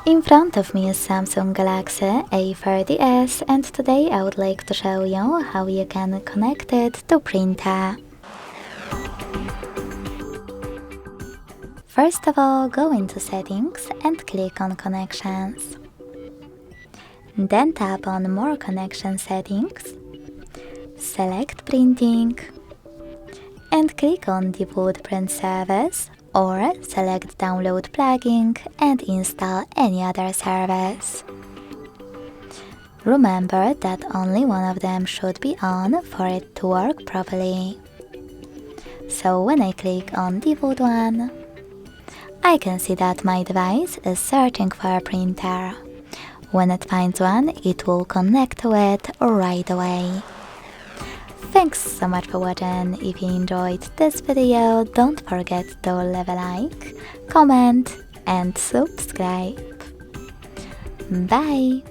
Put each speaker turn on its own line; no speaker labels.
In front of me is Samsung Galaxy A30s, and today I would like to show you how you can connect it to printer. First of all, go into Settings and click on Connections. Then tap on More Connection Settings, select Printing, and click on Default Print Service, or select Download Plugin and install any other service. Remember that only one of them should be on for it to work properly. So when I click on default one, I can see that my device is searching for a printer. When it finds one, it will connect to it right away. Thanks so much for watching. If you enjoyed this video, don't forget to leave a like, comment and subscribe. Bye!